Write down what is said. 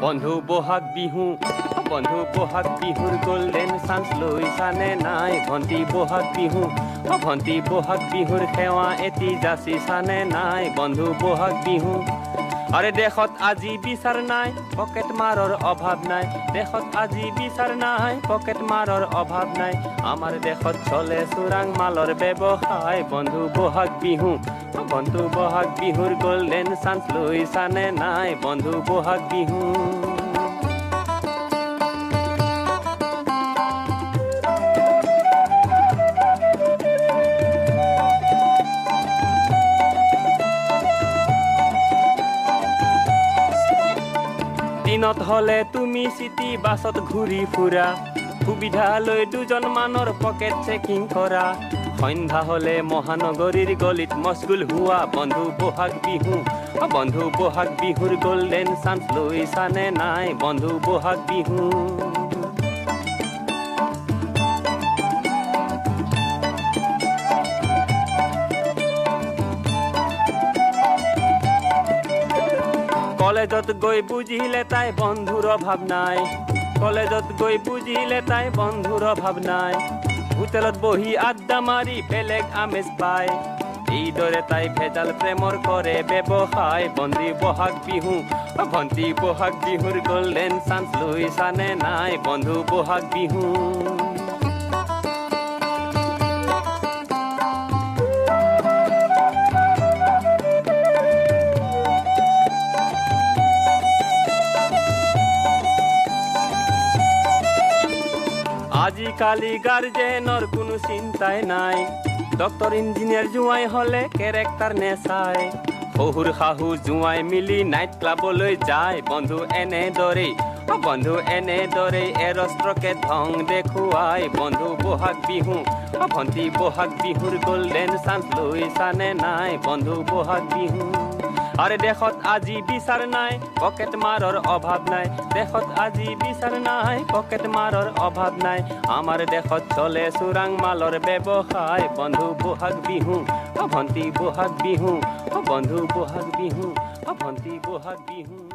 বন্ধু বহাগ বিহু বন্ধু বহাগ বিহুৰ গোল্ডেন চান্স লৈছানে নাই ভণ্টি বহাগ বিহু ভণ্টি বহাগ বিহুৰ সেৱা এটি যাচিছানে নাই বন্ধু বহাগ বিহু আৰে দেশত আজি বিচাৰ নাই পকেট মাৰৰ অভাৱ নাই দেশত আজি বিচাৰ নাই পকেট মাৰৰ অভাৱ নাই আমাৰ দেশত চলে চোৰাং মালৰ ব্যৱসায় বন্ধু বহাগ বিহু বন্ধু বহাগ বিহুৰ গোল্ডেন চান্স লৈছানে নাই বন্ধু বহাগ বিহু দিনত হলে তুমি সিটি বাছত ঘূৰি ফুৰা সুবিধা লৈ দুজন মানৰ পকেট চেকিং কৰা সন্ধ্যা হলে মহানগৰীৰ গলিত মশগুল হোৱা বন্ধু বহাগ বিহু বন্ধু বহাগ বিহুৰ গোল্ডেন চান্স লৈছানে নাই বন্ধু বহাগ বিহু কলেজত গৈ বুজিলে তাই বন্ধুৰ অভাৱ নাই কলেজত গৈ বুজিলে তাই বন্ধুৰ অভাৱ নাই হোটেলত বহি আড্ডা মাৰি বেলেগ আমেজ পায় এইদৰে তাই ভেজাল প্ৰেমৰ কৰে ব্যৱসায় বন্ধু বহাগ বিহু ভণ্টি বহাগ বিহুৰ গোল্ডেন চান্স লৈছানে নাই বন্ধু বহাগ বিহু আজিকালি গাৰ্জেনৰ কোনো চিন্তাই নাই ডক্টৰ ইঞ্জিনিয়াৰ জোৱাই হলে কেৰেক্টাৰ নেচাই শহুৰ শাহু জোৱাই মিলি নাইট ক্লাবলৈ যায় বন্ধু এনেদৰেই এৰস্ত্ৰকে ধং দেখুৱাই বন্ধু বহাগ বিহু ভণ্টি বহাগ বিহুৰ গোল্ডেন চান্স লৈছানে নাই বন্ধু বহাগ বিহু আৰে দেশত আজি বিচাৰ নাই পকেট মাৰৰ অভাৱ নাই দেশত আজি বিচাৰ নাই পকেট মাৰৰ অভাৱ নাই আমাৰ দেশত চলে চোৰাং মালৰ ব্যৱসায় বন্ধু বহাগ বিহু ভণ্টি বহাগ বিহু বন্ধু বহাগ বিহু ভণ্টি বহাগ বিহু